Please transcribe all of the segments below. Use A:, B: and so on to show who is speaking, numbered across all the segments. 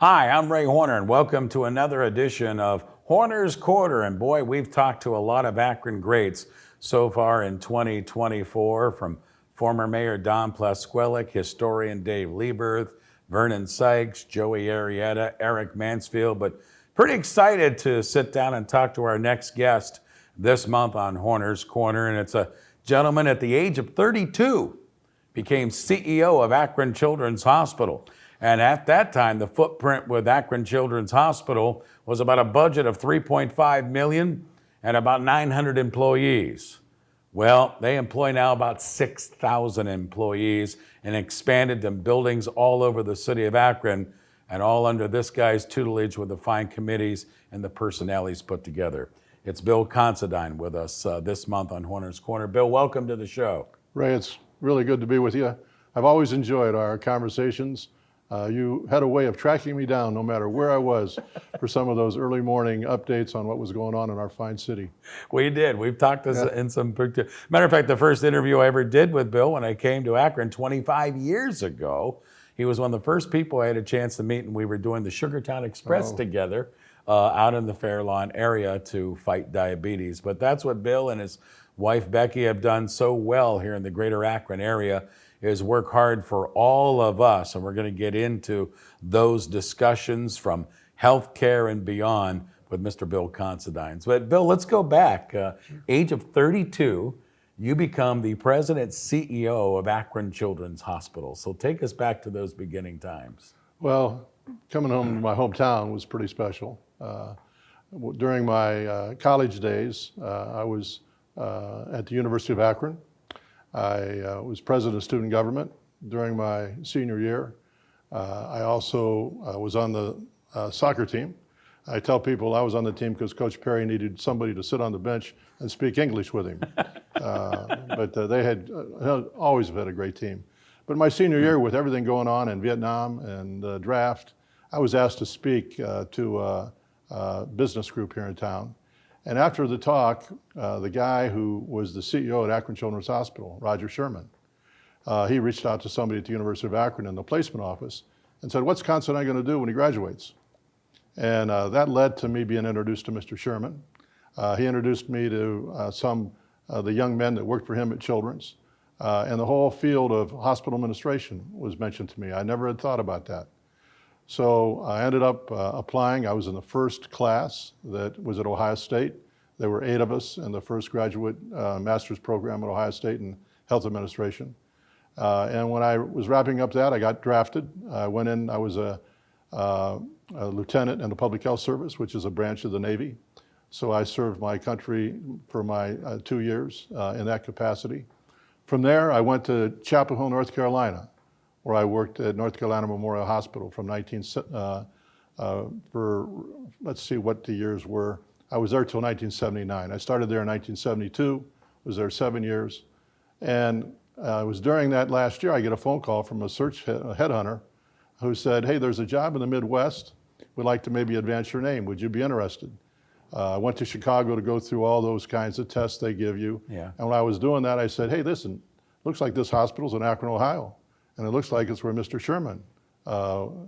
A: Hi, I'm Ray Horner, and welcome to another edition of Horner's Quarter. And boy, we've talked to a lot of Akron greats so far in 2024, from former Mayor Don Plasquelic, historian Dave Lieberth, Vernon Sykes, Joey Arrieta, Eric Mansfield. But pretty excited to sit down and talk to our next guest this month on Horner's Corner. And it's a gentleman at the age of 32, became CEO of Akron Children's Hospital. And at that time, the footprint with Akron Children's Hospital was about a budget of $3.5 million and about 900 employees. Well, they employ now about 6,000 employees and expanded to buildings all over the city of Akron, and all under this guy's tutelage with the fine committees and the personnel he's put together. It's Bill Considine with us this month on Horner's Corner. Bill, welcome to the show.
B: Ray, it's really good to be with you. I've always enjoyed our conversations. You had a way of tracking me down no matter where I was for some of those early morning updates on what was going on in our fine city.
A: We did. We've talked in some pictures. Matter of fact, the first interview I ever did with Bill when I came to Akron 25 years ago, he was one of the first people I had a chance to meet, and we were doing the Sugartown Express together out in the Fairlawn area to fight diabetes. But that's what Bill and his wife Becky have done so well here in the greater Akron area, is work hard for all of us. And we're going to get into those discussions from healthcare and beyond with Mr. Bill Considine. But Bill, let's go back. Age of 32, you become the president CEO of Akron Children's Hospital. So take us back to those beginning times.
B: Well, coming home to my hometown was pretty special. During my college days, I was at the University of Akron. I was president of student government during my senior year. I also was on the soccer team. I tell people I was on the team because Coach Perry needed somebody to sit on the bench and speak English with him. But they had always had a great team. But my senior year, with everything going on in Vietnam and the draft, I was asked to speak to a business group here in town. And after the talk, the guy who was the CEO at Akron Children's Hospital, Roger Sherman, he reached out to somebody at the University of Akron in the placement office and said, "What's Considine going to do when he graduates?" And that led to me being introduced to Mr. Sherman. He introduced me to some of the young men that worked for him at Children's. And the whole field of hospital administration was mentioned to me. I never had thought about that. So I ended up applying. I was in the first class that was at Ohio State. There were 8 of us in the first graduate master's program at Ohio State in health administration. And when I was wrapping up that, I got drafted. I went in, I was a lieutenant in the Public Health Service, which is a branch of the Navy. So I served my country for my 2 years in that capacity. From there, I went to Chapel Hill, North Carolina, where I worked at North Carolina Memorial Hospital from let's see what the years were. I was there till 1979. I started there in 1972, was there 7 years. And it was during that last year I get a phone call from a headhunter who said, "Hey, there's a job in the Midwest. We'd like to maybe advance your name. Would you be interested?" I went to Chicago to go through all those kinds of tests they give you. Yeah. And when I was doing that, I said, "Hey, listen, looks like this hospital's in Akron, Ohio. And it looks like it's where Mr. Sherman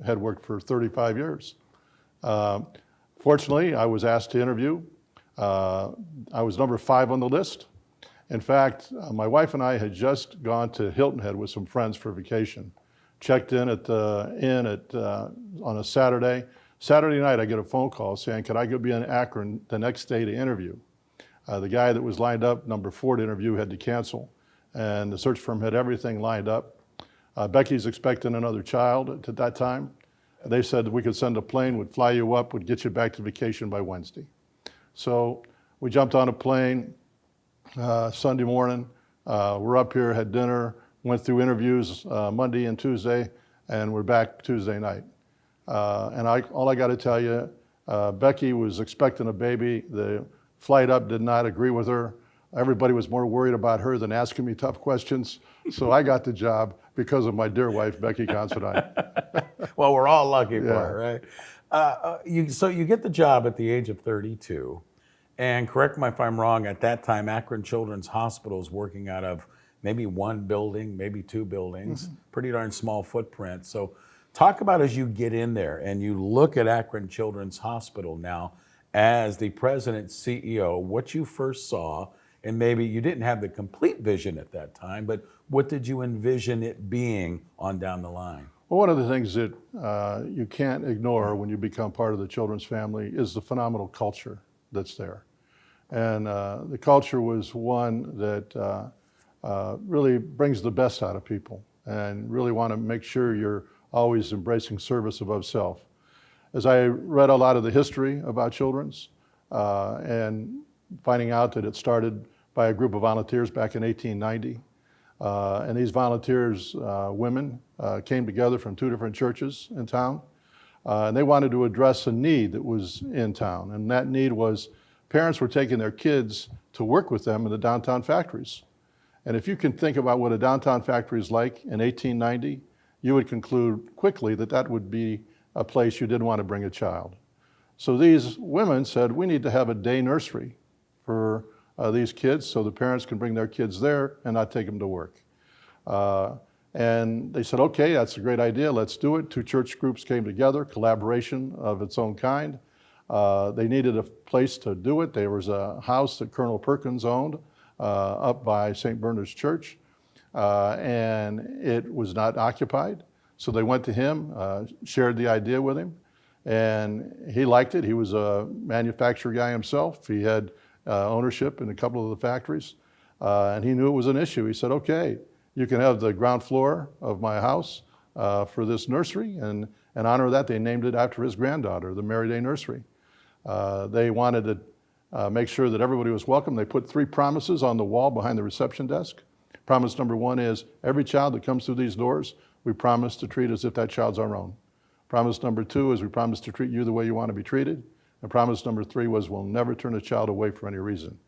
B: had worked for 35 years. Fortunately, I was asked to interview. I was number 5 on the list. In fact, my wife and I had just gone to Hilton Head with some friends for vacation. Checked in at the inn on a Saturday. Saturday night, I get a phone call saying, "Could I go be in Akron the next day to interview?" The guy that was lined up, number 4 to interview, had to cancel. And the search firm had everything lined up. Becky's expecting another child at that time. They said that we could send a plane, would fly you up, would get you back to vacation by Wednesday. So we jumped on a plane Sunday morning. We're up here, had dinner, went through interviews Monday and Tuesday, and we're back Tuesday night. And all I got to tell you, Becky was expecting a baby. The flight up did not agree with her. Everybody was more worried about her than asking me tough questions. So I got the job because of my dear wife, Becky Considine.
A: Well, we're all lucky for her, right? So you get the job at the age of 32. And correct me if I'm wrong, at that time, Akron Children's Hospital is working out of maybe 1 building, maybe 2 buildings, pretty darn small footprint. So Talk about as you get in there and you look at Akron Children's Hospital now as the president CEO, what you first saw, and maybe you didn't have the complete vision at that time, but what did you envision it being on down the line?
B: Well, one of the things that you can't ignore when you become part of the children's family is the phenomenal culture that's there. And the culture was one that really brings the best out of people and really want to make sure you're always embracing service above self. As I read a lot of the history about children's and finding out that it started by a group of volunteers back in 1890, and these volunteers, women, came together from 2 different churches in town, and they wanted to address a need that was in town, and that need was parents were taking their kids to work with them in the downtown factories. And if you can think about what a downtown factory is like in 1890, you would conclude quickly that that would be a place you didn't want to bring a child. So these women said, we need to have a day nursery for these kids so the parents can bring their kids there and not take them to work. And they said, okay, that's a great idea, let's do it. 2 church groups came together, collaboration of its own kind. They needed a place to do it. There was a house that Colonel Perkins owned up by St. Bernard's Church, and it was not occupied. So they went to him, shared the idea with him, and he liked it. He was a manufacturer guy himself. He had ownership in a couple of the factories, and he knew it was an issue. He said, okay, you can have the ground floor of my house for this nursery, and in honor of that, they named it after his granddaughter, the Mary Day Nursery. They wanted to make sure that everybody was welcome. They put 3 promises on the wall behind the reception desk. Promise number 1 is, every child that comes through these doors, we promise to treat as if that child's our own. Promise number 2 is we promise to treat you the way you want to be treated. And promise number 3 was we'll never turn a child away for any reason.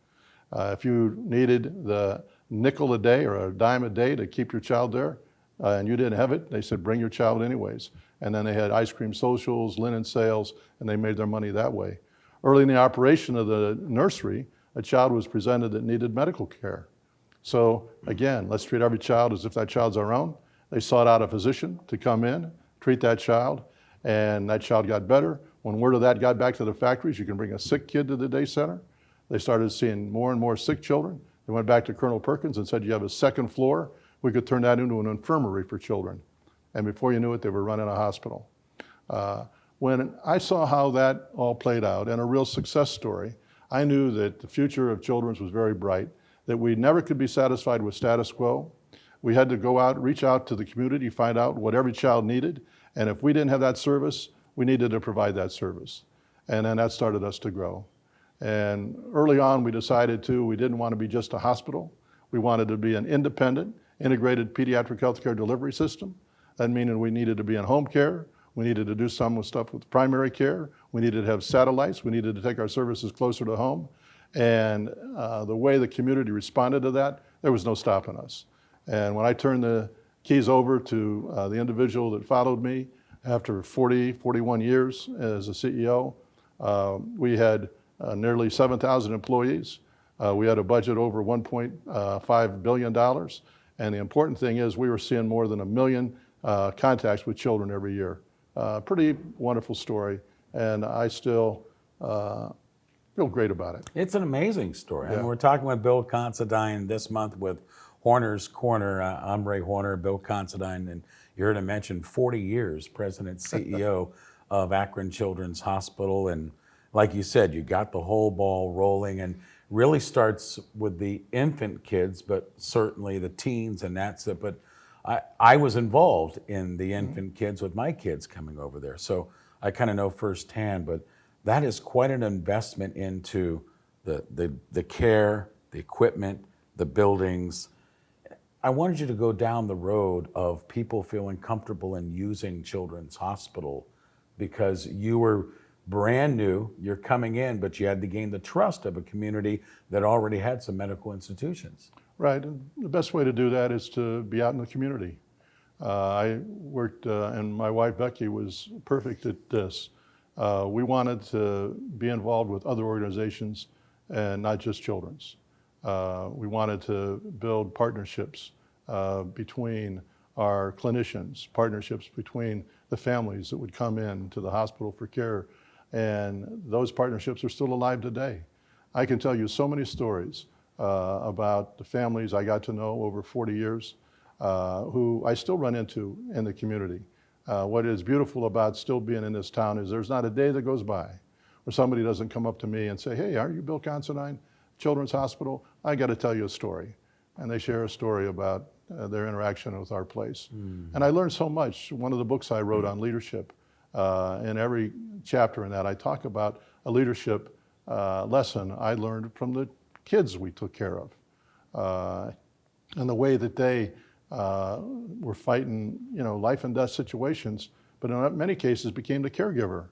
B: If you needed the nickel a day or a dime a day to keep your child there and you didn't have it, they said bring your child anyways. And then they had ice cream socials, linen sales, and they made their money that way. Early in the operation of the nursery, a child was presented that needed medical care. So again, let's treat every child as if that child's our own. They sought out a physician to come in, treat that child, and that child got better. When word of that got back to the factories, you can bring a sick kid to the day center. They started seeing more and more sick children. They went back to Colonel Perkins and said, you have a 2nd floor. We could turn that into an infirmary for children. And before you knew it, they were running a hospital. When I saw how that all played out and a real success story, I knew that the future of children's was very bright, that we never could be satisfied with status quo. We had to go out, reach out to the community, find out what every child needed. And if we didn't have that service, we needed to provide that service. And then that started us to grow. And early on, we decided we didn't want to be just a hospital. We wanted to be an independent, integrated pediatric healthcare delivery system. That meaning we needed to be in home care. We needed to do some with stuff with primary care. We needed to have satellites. We needed to take our services closer to home. And the way the community responded to that, there was no stopping us. And when I turned the keys over to the individual that followed me after 41 years as a CEO, we had nearly 7,000 employees. We had a budget over $1.5 billion. And the important thing is we were seeing more than 1 million contacts with children every year. Pretty wonderful story. And I still feel great about it.
A: It's an amazing story.
B: Yeah.
A: And we're talking with Bill Considine this month with Horner's Corner, Andre Horner, Bill Considine, and you heard him mention 40 years, President, CEO of Akron Children's Hospital. And like you said, you got the whole ball rolling, and really starts with the infant kids, but certainly the teens, and that's it. But I was involved in the infant kids with my kids coming over there. So I kind of know firsthand, but that is quite an investment into the care, the equipment, the buildings. I wanted you to go down the road of people feeling comfortable in using Children's Hospital, because you were brand new, you're coming in, but you had to gain the trust of a community that already had some medical institutions.
B: Right, and the best way to do that is to be out in the community. I worked, and my wife Becky was perfect at this. We wanted to be involved with other organizations and not just children's. We wanted to build partnerships between our clinicians, partnerships between the families that would come in to the hospital for care. And those partnerships are still alive today. I can tell you so many stories about the families I got to know over 40 years who I still run into in the community. What is beautiful about still being in this town is there's not a day that goes by where somebody doesn't come up to me and say, hey, aren't you Bill Considine, Children's Hospital? I got to tell you a story. And they share a story about their interaction with our place. And I learned so much. One of the books I wrote on leadership, in every chapter in that, I talk about a leadership lesson I learned from the kids we took care of, and the way that they were fighting, life and death situations, but in many cases became the caregiver.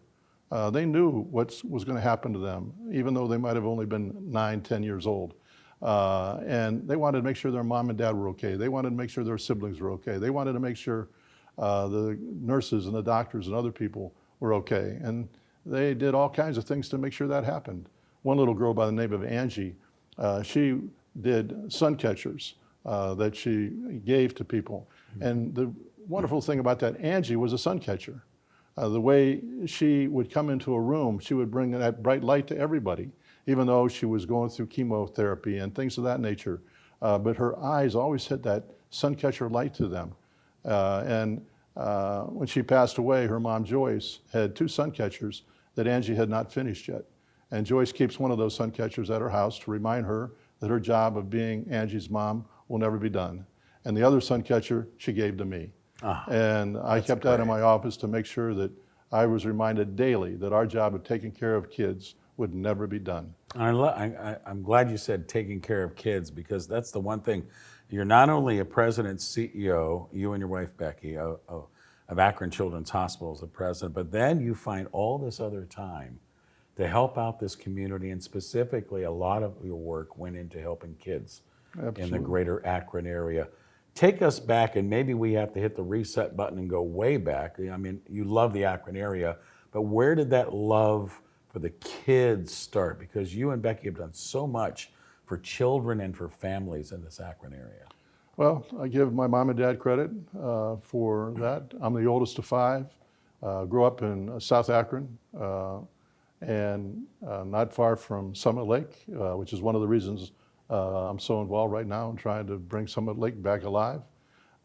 B: They knew what was going to happen to them, even though they might have only been 9, 10 years old. And they wanted to make sure their mom and dad were okay. They wanted to make sure their siblings were okay. They wanted to make sure the nurses and the doctors and other people were okay. And they did all kinds of things to make sure that happened. One little girl by the name of Angie, she did sun catchers that she gave to people. And the wonderful thing about that, Angie was a sun catcher. The way she would come into a room, she would bring that bright light to everybody, even though she was going through chemotherapy and things of that nature. But her eyes always had that sun catcher light to them. And when she passed away, her mom Joyce had 2 sun catchers that Angie had not finished yet. And Joyce keeps one of those sun catchers at her house to remind her that her job of being Angie's mom will never be done. And the other sun catcher she gave to me. And I kept that in my office to make sure that I was reminded daily that our job of taking care of kids would never be done.
A: I'm glad you said taking care of kids, because that's the one thing. You're not only a president, CEO, you and your wife Becky, of Akron Children's Hospital as the president, but then you find all this other time to help out this community, and specifically a lot of your work went into helping kids in the greater Akron area. Take us back, and maybe we have to hit the reset button and go way back. I mean, you love the Akron area, but where did that love for the kids start? Because you and Becky have done so much for children and for families in this Akron area.
B: Well, I give my mom and dad credit for that. I'm the oldest of 5. Grew up in South Akron, and not far from Summit Lake, which is one of the reasons I'm so involved right now in trying to bring Summit Lake back alive.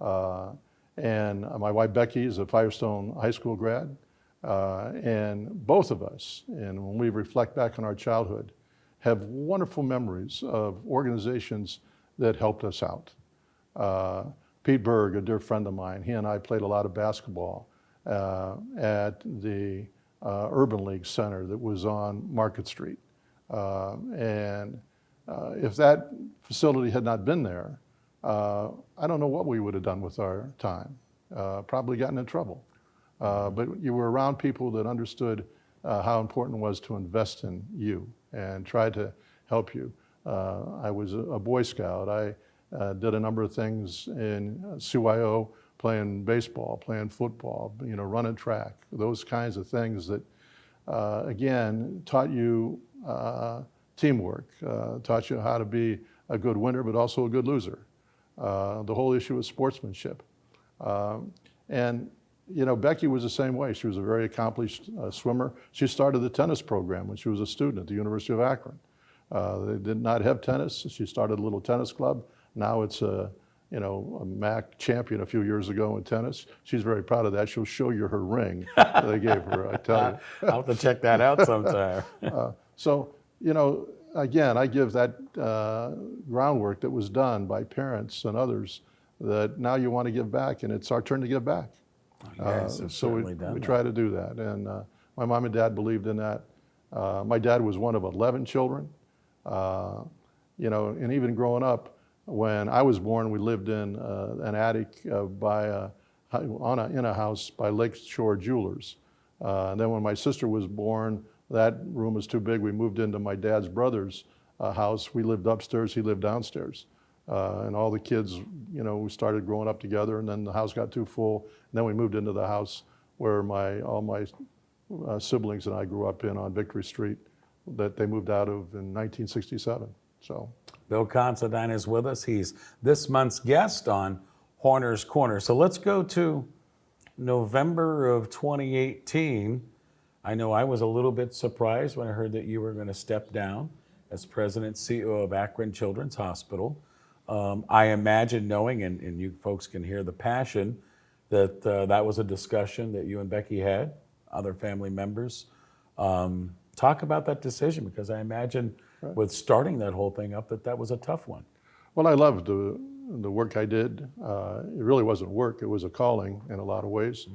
B: And my wife Becky is a Firestone High School grad. And both of us, and when we reflect back on our childhood, have wonderful memories of organizations that helped us out. Pete Berg, a dear friend of mine, he and I played a lot of basketball at the Urban League Center that was on Market Street. And if that facility had not been there, I don't know what we would have done with our time. Probably gotten in trouble. But you were around people that understood how important it was to invest in you and tried to help you. I was a Boy Scout. I did a number of things in CYO, playing baseball, playing football, running track, those kinds of things that, again, taught you teamwork, taught you how to be a good winner, but also a good loser. The whole issue of sportsmanship. And Becky was the same way. She was a very accomplished swimmer. She started the tennis program when she was a student at the University of Akron. They did not have tennis. She started a little tennis club. Now it's a MAC champion a few years ago in tennis. She's very proud of that. She'll show you her ring that they gave her, I tell you.
A: I'll have to check that out sometime.
B: So, again, I give that groundwork that was done by parents and others that now you want to give back, and it's our turn to give back. So we try to do that. And my mom and dad believed in that. My dad was one of 11 children. And even growing up, when I was born, we lived in an attic in a house by Lakeshore Jewelers. And then when my sister was born, that room was too big. We moved into my dad's brother's house. We lived upstairs, he lived downstairs. And all the kids, we started growing up together, and then the house got too full. And then we moved into the house where all my siblings and I grew up in on Victory Street that they moved out of in 1967. So,
A: Bill Considine is with us. He's this month's guest on Horner's Corner. So let's go to November of 2018, I know I was a little bit surprised when I heard that you were going to step down as president CEO of Akron Children's Hospital. I imagine knowing, and you folks can hear the passion, that that was a discussion that you and Becky had, other family members. Talk about that decision, because I imagine with starting that whole thing up that was a tough one.
B: Well, I loved the work I did. It really wasn't work, it was a calling in a lot of ways.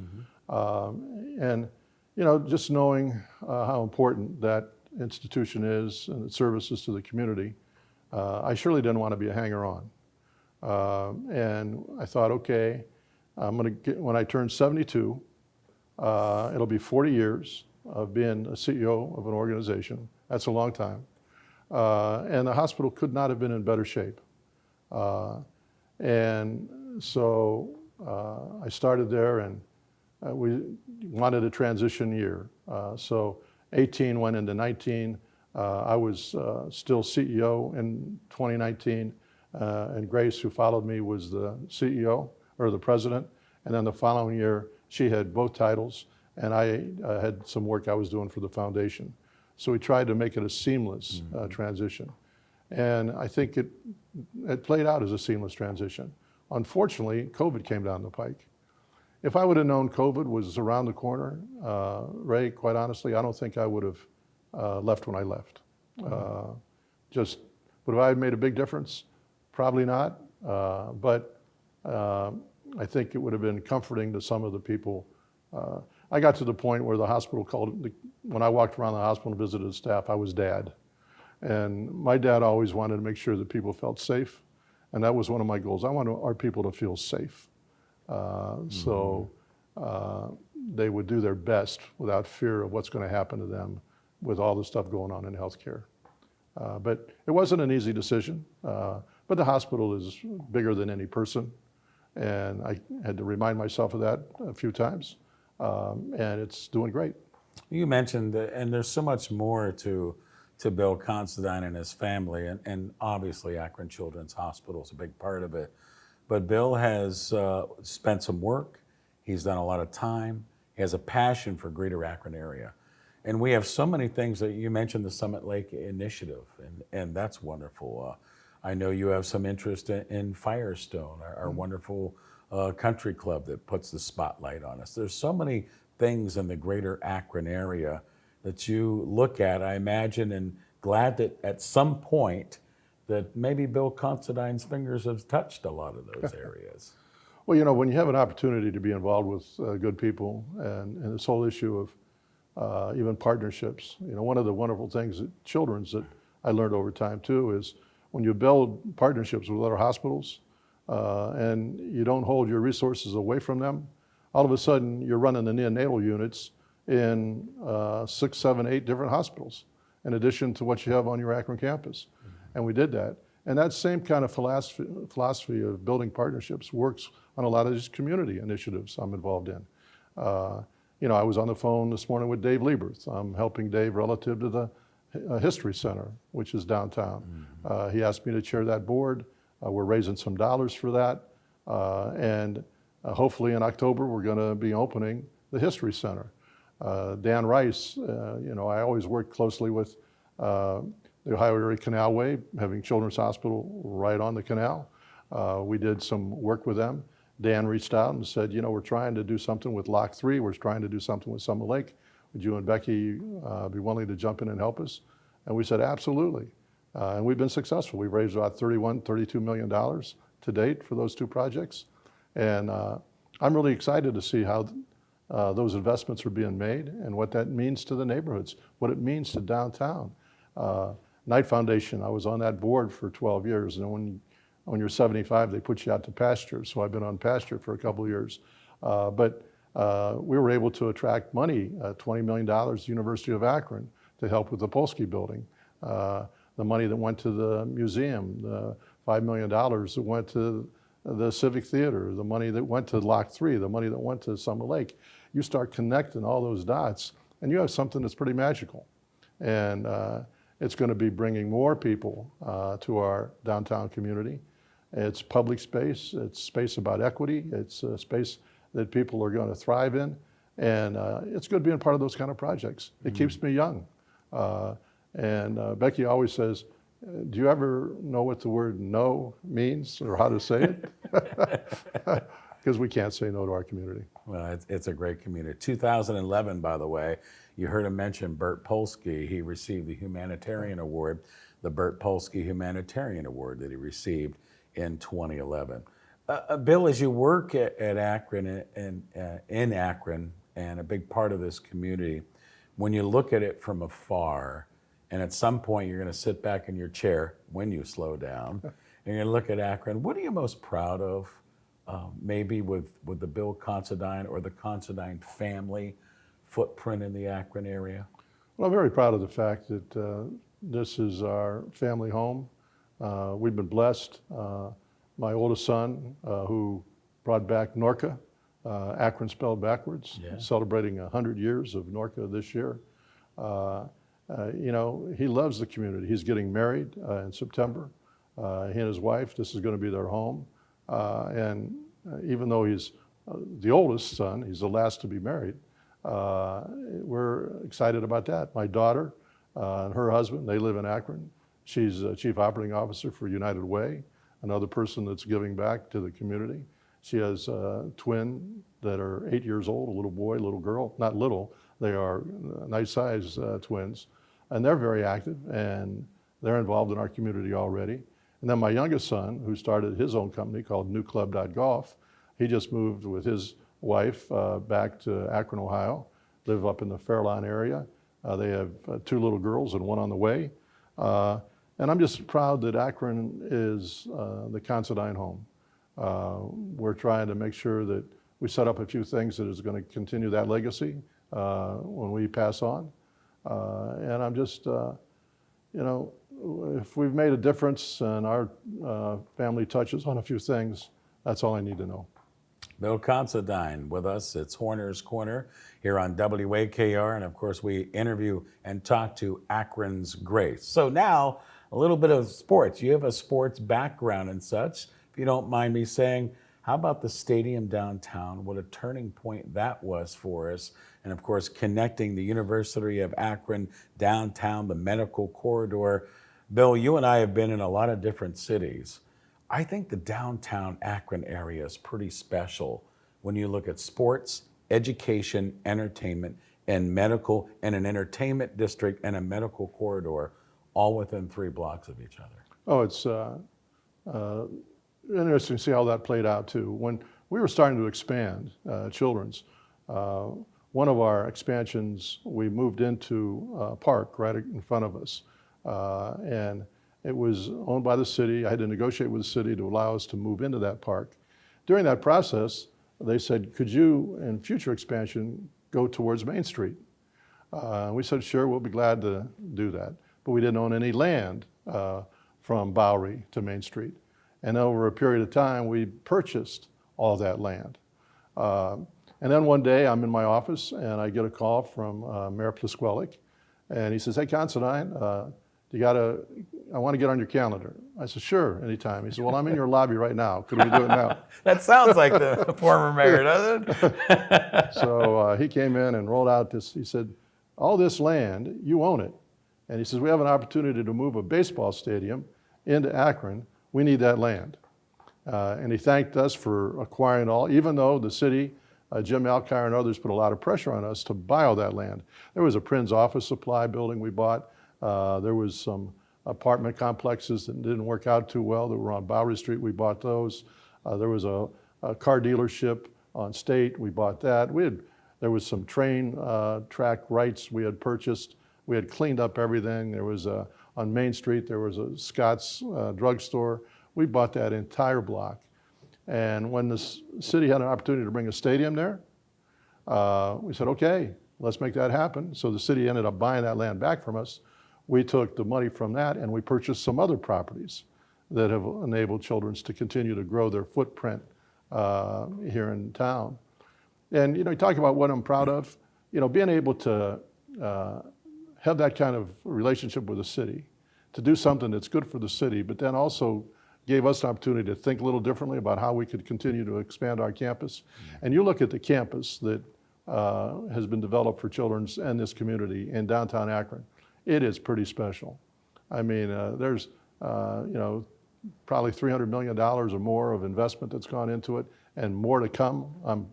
B: And, you know, just knowing how important that institution is and its services to the community, I surely didn't want to be a hanger-on. And I thought, okay, when I turn 72, it'll be 40 years of being a CEO of an organization. That's a long time. And the hospital could not have been in better shape. And so I started there, and we wanted a transition year. So 18 went into 19. I was still CEO in 2019, and Grace, who followed me, was the CEO, or the president. And then the following year, she had both titles, and I had some work I was doing for the foundation. So we tried to make it a seamless transition. And I think it played out as a seamless transition. Unfortunately, COVID came down the pike. If I would have known COVID was around the corner, Ray, quite honestly, I don't think I would have left when I left. Would I have made a big difference? Probably not. But I think it would have been comforting to some of the people. I got to the point where the hospital when I walked around the hospital and visited the staff, I was dad. And my dad always wanted to make sure that people felt safe. And that was one of my goals. I want our people to feel safe. So they would do their best without fear of what's going to happen to them with all the stuff going on in healthcare. But it wasn't an easy decision. But the hospital is bigger than any person. And I had to remind myself of that a few times. And it's doing great.
A: You mentioned that, and there's so much more to Bill Considine and his family, and obviously Akron Children's Hospital is a big part of it. But Bill has spent some work. He's done a lot of time. He has a passion for greater Akron area. And we have so many things that you mentioned, the Summit Lake Initiative, and that's wonderful. I know you have some interest in Firestone, our wonderful country club that puts the spotlight on us. There's so many things in the greater Akron area that you look at, I imagine, and glad that at some point that maybe Bill Considine's fingers have touched a lot of those areas.
B: Well, you know, when you have an opportunity to be involved with good people and this whole issue of even partnerships, you know, one of the wonderful things at Children's that I learned over time too is when you build partnerships with other hospitals and you don't hold your resources away from them, all of a sudden you're running the neonatal units in 6, 7, 8 different hospitals, in addition to what you have on your Akron campus. And we did that. And that same kind of philosophy of building partnerships works on a lot of these community initiatives I'm involved in. You know, I was on the phone this morning with Dave Lieberth. I'm helping Dave relative to the History Center, which is downtown. He asked me to chair that board. We're raising some dollars for that. And hopefully in October, we're going to be opening the History Center. Dan Rice, you know, I always worked closely with the Ohio Area Canalway, having Children's Hospital right on the canal. We did some work with them. Dan reached out and said, you know, we're trying to do something with Lock 3. We're trying to do something with Summit Lake. Would you and Becky be willing to jump in and help us? And we said, absolutely. And we've been successful. We've raised about $32 million to date for those 2 projects. And I'm really excited to see how those investments are being made and what that means to the neighborhoods, what it means to downtown. Knight Foundation, I was on that board for 12 years. And when you're 75, they put you out to pasture. So I've been on pasture for a couple of years. But we were able to attract money, $20 million, University of Akron, to help with the Polsky building. The money that went to the museum, the $5 million that went to the Civic Theater, the money that went to Lock 3, the money that went to Summit Lake. You start connecting all those dots, and you have something that's pretty magical. And it's going to be bringing more people to our downtown community. It's public space. It's space about equity. It's a space that people are going to thrive in. And it's good being part of those kind of projects. It keeps me young. And Becky always says, do you ever know what the word no means or how to say it? Because we can't say no to our community.
A: Well, it's a great community. 2011, by the way, you heard him mention Bert Polsky. He received the Humanitarian Award, the Bert Polsky Humanitarian Award that he received in 2011. Bill, as you work at Akron and in Akron, and a big part of this community, when you look at it from afar, and at some point you're going to sit back in your chair when you slow down, and you're going to look at Akron, what are you most proud of, maybe with the Bill Considine or the Considine family footprint in the Akron area?
B: Well, I'm very proud of the fact that this is our family home. We've been blessed. My oldest son, who brought back Norca, Akron spelled backwards, celebrating 100 years of Norca this year. You know, he loves the community. He's getting married in September. He and his wife, this is going to be their home. And even though he's the oldest son, he's the last to be married, we're excited about that. My daughter and her husband, they live in Akron. She's a chief operating officer for United Way, another person that's giving back to the community. She has a twin that are 8 years old, a little boy, a little girl. Not little, they are nice size twins. And they're very active and they're involved in our community already. And then my youngest son, who started his own company called newclub.golf, he just moved with his wife back to Akron, Ohio, live up in the Fairlawn area. They have 2 little girls and 1 on the way. And I'm just proud that Akron is the Considine home. We're trying to make sure that we set up a few things that is going to continue that legacy when we pass on. And I'm just, you know, if we've made a difference and our family touches on a few things, that's all I need to know.
A: Bill Considine with us. It's Horner's Corner here on WAKR. And of course, we interview and talk to Akron's greats. So now, a little bit of sports. You have a sports background and such. If you don't mind me saying, how about the stadium downtown? What a turning point that was for us. And of course, connecting the University of Akron downtown, the medical corridor. Bill, you and I have been in a lot of different cities. I think the downtown Akron area is pretty special when you look at sports, education, entertainment, and medical, and an entertainment district and a medical corridor, all within 3 blocks of each other.
B: Oh, it's interesting to see how that played out too. When we were starting to expand children's, one of our expansions, we moved into a park right in front of us. And it was owned by the city. I had to negotiate with the city to allow us to move into that park. During that process, they said, could you, in future expansion, go towards Main Street? We said, sure, we'll be glad to do that. But we didn't own any land from Bowery to Main Street. And over a period of time, we purchased all that land. And then one day, I'm in my office, and I get a call from Mayor Plisquelic, and he says, hey, Considine, I want to get on your calendar. I said, sure, anytime. He said, well, I'm in your lobby right now. Could we do it now?
A: That sounds like the former mayor, doesn't it?
B: So he came in and rolled out this. He said, all this land, you own it. And he says, we have an opportunity to move a baseball stadium into Akron. We need that land. And he thanked us for acquiring all, even though the city, Jim Alkire and others put a lot of pressure on us to buy all that land. There was a Prin's office supply building we bought. There was some apartment complexes that didn't work out too well that were on Bowery Street. We bought those. There was a car dealership on State. We bought that. There was some train track rights we had purchased. We had cleaned up everything. There was on Main Street, there was a Scott's drugstore. We bought that entire block. And when the city had an opportunity to bring a stadium there, we said, okay, let's make that happen. So the city ended up buying that land back from us. We took the money from that and we purchased some other properties that have enabled Children's to continue to grow their footprint here in town. And, you know, you talk about what I'm proud of, you know, being able to have that kind of relationship with the city, to do something that's good for the city, but then also gave us an opportunity to think a little differently about how we could continue to expand our campus. And you look at the campus that has been developed for children in this community in downtown Akron. It is pretty special. I mean, there's probably $300 million or more of investment that's gone into it, and more to come,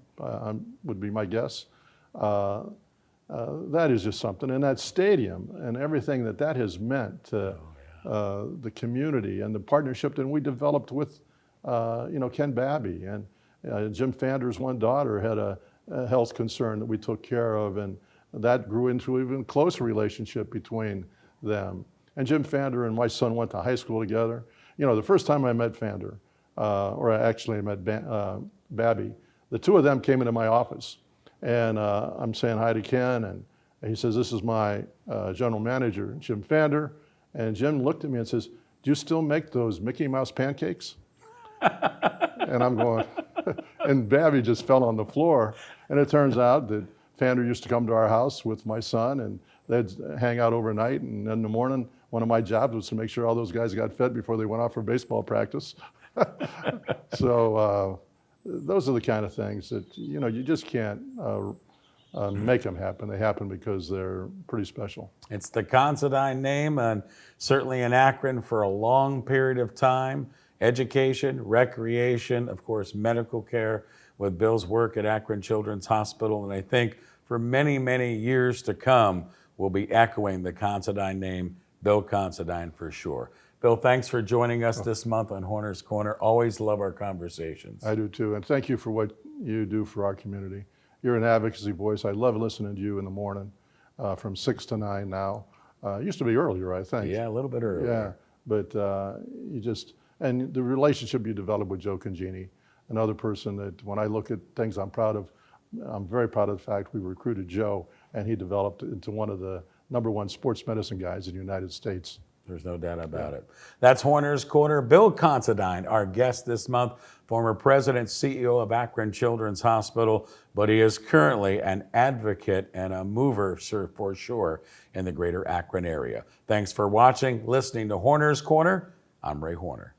B: would be my guess. That is just something. And that stadium and everything that has meant to the community and the partnership that we developed with, Ken Babby. And Jim Fander's one daughter had a health concern that we took care of, and that grew into an even closer relationship between them. And Jim Fander and my son went to high school together. The first time I met Fander, or actually I met Babby, the two of them came into my office, and I'm saying hi to Ken, and he says, "This is my general manager, Jim Fander." And Jim looked at me and says, "Do you still make those Mickey Mouse pancakes?" And I'm going, and Babby just fell on the floor. And it turns out that Fander used to come to our house with my son, and they'd hang out overnight. And in the morning, one of my jobs was to make sure all those guys got fed before they went off for baseball practice. So those are the kind of things that, you just can't make them happen. They happen because they're pretty special.
A: It's the Considine name, and certainly in Akron for a long period of time. Education, recreation, of course, medical care with Bill's work at Akron Children's Hospital. And I think for many, many years to come, we'll be echoing the Considine name, Bill Considine, for sure. Bill, thanks for joining us this month on Horner's Corner. Always love our conversations.
B: I do too, and thank you for what you do for our community. You're an advocacy voice. I love listening to you in the morning from 6 to 9 now. It used to be earlier, I think.
A: Yeah, a little bit earlier.
B: Yeah, but and the relationship you developed with Joe Congini, another person that when I look at things I'm proud of, I'm very proud of the fact we recruited Joe, and he developed into one of the #1 sports medicine guys in the United States.
A: There's no doubt about it. That's Horner's Corner. Bill Considine, our guest this month, former president, CEO of Akron Children's Hospital, but he is currently an advocate and a mover for sure in the greater Akron area. Thanks for watching, listening to Horner's Corner. I'm Ray Horner.